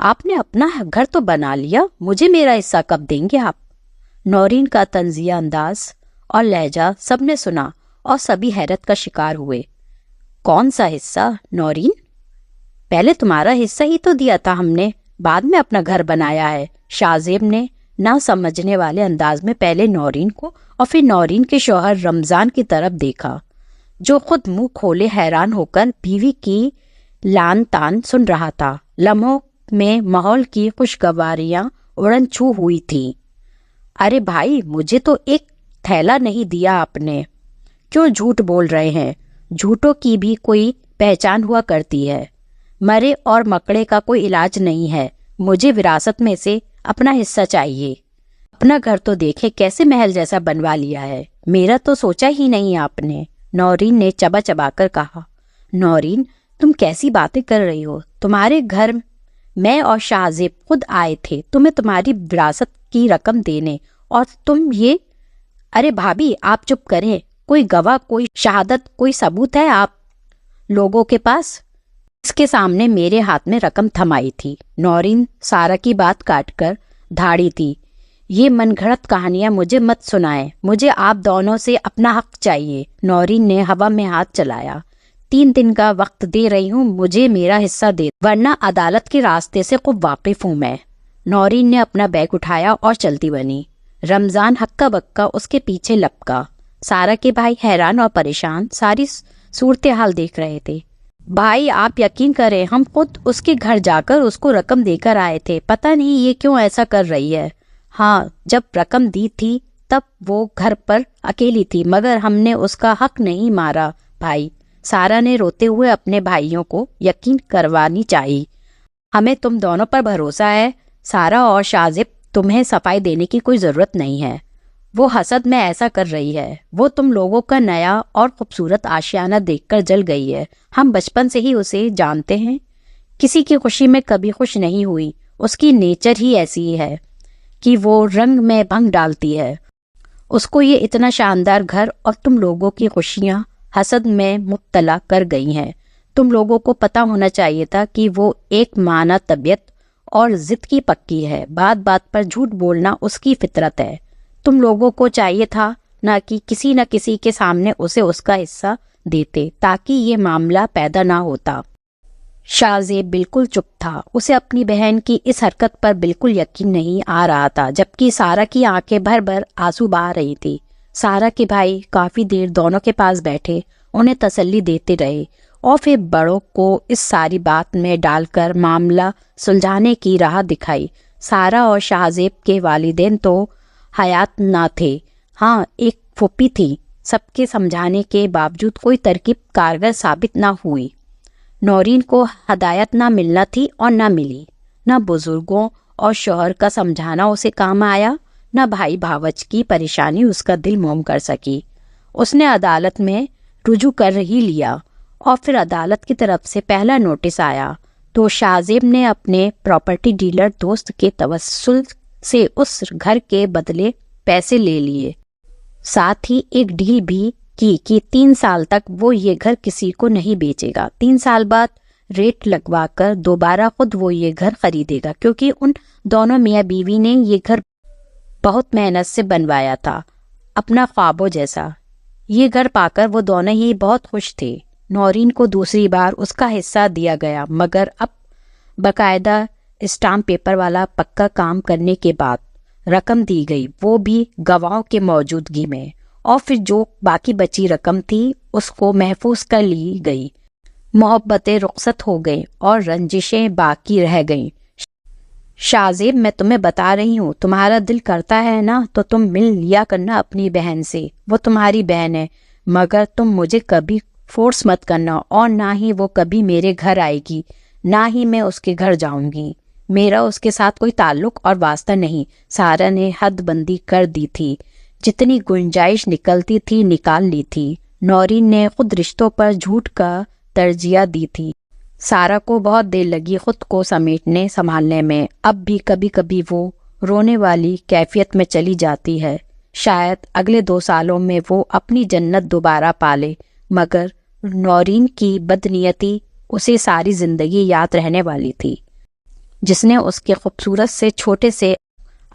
آپ نے اپنا گھر تو بنا لیا، مجھے میرا حصہ کب دیں گے آپ؟ نورین کا طنزیہ انداز اور لہجہ سب نے سنا اور سبھی حیرت کا شکار ہوئے۔ کون سا حصہ نورین؟ پہلے تمہارا حصہ ہی تو دیا تھا ہم نے، بعد میں اپنا گھر بنایا ہے۔ شاہ زیب نے نہ سمجھنے والے انداز میں پہلے نورین کو اور پھر نورین کے شوہر رمضان کی طرف دیکھا، جو خود منہ کھولے حیران ہو کر بیوی کی لان تان سن رہا تھا۔ لمحوں میں ماحول کی خوشگواریاں اڑن چھو ہوئی تھی۔ ارے بھائی، مجھے تو ایک تھیلا نہیں دیا آپ نے، کیوں جھوٹ بول رہے ہیں؟ جھوٹوں کی بھی کوئی پہچان ہوا کرتی ہے، مرے اور مکڑے کا کوئی علاج نہیں ہے۔ مجھے وراثت میں سے اپنا حصہ چاہیے۔ اپنا گھر تو دیکھے کیسے محل جیسا بنوا لیا ہے، میرا تو سوچا ہی نہیں آپ نے، نورین نے چبا چبا کر کہا۔ نورین، تم کیسی باتیں کر رہی ہو؟ تمہارے گھر میں اور شاہ زیب خود آئے تھے تمہیں تمہاری وراثت کی رقم دینے، اور تم یہ… ارے بھابی آپ چپ کریں، کوئی گواہ، کوئی شہادت، کوئی ثبوت ہے آپ لوگوں کے پاس؟ اس کے سامنے میرے ہاتھ میں رقم تھمائی تھی۔ نورین سارا کی بات کاٹ کر دھاڑی تھی۔ یہ من گھڑت کہانیاں مجھے مت سنائیں، مجھے آپ دونوں سے اپنا حق چاہیے۔ نورین نے ہوا میں ہاتھ چلایا۔ 3 دن کا وقت دے رہی ہوں، مجھے میرا حصہ دے، ورنہ عدالت کے راستے سے خوب واقف ہوں میں۔ نورین نے اپنا بیگ اٹھایا اور چلتی بنی۔ رمضان ہکا بکا اس کے پیچھے لپکا۔ سارا کے بھائی حیران اور پریشان ساری صورتحال دیکھ رہے تھے۔ بھائی آپ یقین کریں، ہم خود اس کے گھر جا کر اس کو رقم دے کر آئے تھے، پتہ نہیں یہ کیوں ایسا کر رہی ہے۔ ہاں، جب رقم دی تھی تب وہ گھر پر اکیلی تھی، مگر ہم نے اس کا حق نہیں مارا بھائی۔ سارا نے روتے ہوئے اپنے بھائیوں کو یقین کروانی چاہی۔ ہمیں تم دونوں پر بھروسہ ہے سارا اور شاہ زیب، تمہیں صفائی دینے کی کوئی ضرورت نہیں ہے۔ وہ حسد میں ایسا کر رہی ہے، وہ تم لوگوں کا نیا اور خوبصورت آشیانہ دیکھ کر جل گئی ہے۔ ہم بچپن سے ہی اسے جانتے ہیں، کسی کی خوشی میں کبھی خوش نہیں ہوئی، اس کی نیچر ہی ایسی ہے کہ وہ رنگ میں بھنگ ڈالتی ہے۔ اس کو یہ اتنا شاندار گھر اور تم لوگوں کی خوشیاں حسد میں مبتلا کر گئی ہیں۔ تم لوگوں کو پتہ ہونا چاہیے تھا کہ وہ ایک مانا طبیعت اور ضد کی پکی ہے، بات بات پر جھوٹ بولنا اس کی فطرت ہے۔ تم لوگوں کو چاہیے تھا نہ کسی کے سامنے اسے اس کا حصہ دیتے تاکہ یہ معاملہ پیدا نہ ہوتا۔ شاہ زیب بالکل چپ تھا، اسے اپنی بہن کی اس حرکت پر بالکل یقین نہیں آ رہا تھا، جبکہ سارا کی آنکھیں بھر بھر آنسو بہا رہی تھی۔ سارا کے بھائی کافی دیر دونوں کے پاس بیٹھے انہیں تسلی دیتے رہے اور پھر بڑوں کو اس ساری بات میں ڈال کر معاملہ سلجھانے کی راہ دکھائی۔ سارا اور شاہ زیب کے والدین تو حیات نہ تھے، ہاں ایک پھوپھی تھی، سب کے سمجھانے کے باوجود کوئی ترکیب کارگر ثابت نہ ہوئی۔ نورین کو ہدایت نہ ملنا تھی اور نہ ملی، نہ بزرگوں اور شوہر کا سمجھانا اسے کام آیا، نہ بھائی بھاوج کی پریشانی اس کا دل موم کر سکی۔ اس نے عدالت میں رجوع کر ہی لیا اور پھر عدالت کی طرف سے پہلا نوٹس آیا تو شاہ زیب نے اپنے پراپرٹی ڈیلر دوست کے توسل سے اس گھر کے بدلے پیسے لے لیے، ساتھ ہی ایک ڈیل بھی کی کہ 3 سال تک وہ یہ گھر کسی کو نہیں بیچے گا۔ 3 سال بعد ریٹ لگوا کر دوبارہ خود وہ یہ گھر خریدے گا، کیونکہ ان دونوں میاں بیوی نے یہ گھر بہت محنت سے بنوایا تھا، اپنا خوابوں جیسا۔ یہ گھر پا کر وہ دونوں ہی بہت خوش تھے۔ نورین کو دوسری بار اس کا حصہ دیا گیا، مگر اب باقاعدہ اسٹامپ پیپر والا پکا کام کرنے کے بعد رقم دی گئی، وہ بھی گواہوں کے موجودگی میں، اور پھر جو باقی بچی رقم تھی اس کو محفوظ کر لی گئی۔ محبتیں رخصت ہو گئیں اور رنجشیں باقی رہ گئیں۔ شاہ زیب، میں تمہیں بتا رہی ہوں، تمہارا دل کرتا ہے نا تو تم مل لیا کرنا اپنی بہن سے، وہ تمہاری بہن ہے، مگر تم مجھے کبھی فورس مت کرنا، اور نہ ہی وہ کبھی میرے گھر آئے گی، نہ ہی میں اس کے گھر جاؤں گی۔ میرا اس کے ساتھ کوئی تعلق اور واسطہ نہیں۔ سارا نے حد بندی کر دی تھی، جتنی گنجائش نکلتی تھی نکال لی تھی۔ نورین نے خود رشتوں پر جھوٹ کا ترجیح دی تھی۔ سارا کو بہت دیر لگی خود کو سمیٹنے سنبھالنے میں، اب بھی کبھی کبھی وہ رونے والی کیفیت میں چلی جاتی ہے۔ شاید اگلے 2 سالوں میں وہ اپنی جنت دوبارہ پالے، مگر نورین کی بدنیتی اسے ساری زندگی یاد رہنے والی تھی۔ جس نے اس کے خوبصورت سے چھوٹے سے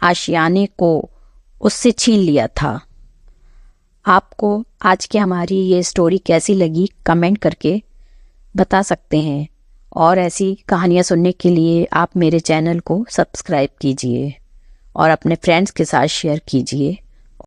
آشیانے کو اس سے چھین لیا تھا۔ آپ کو آج کی ہماری یہ سٹوری کیسی لگی کمنٹ کر کے بتا سکتے ہیں، اور ایسی کہانیاں سننے کے لیے آپ میرے چینل کو سبسکرائب کیجئے اور اپنے فرینڈز کے ساتھ شیئر کیجئے۔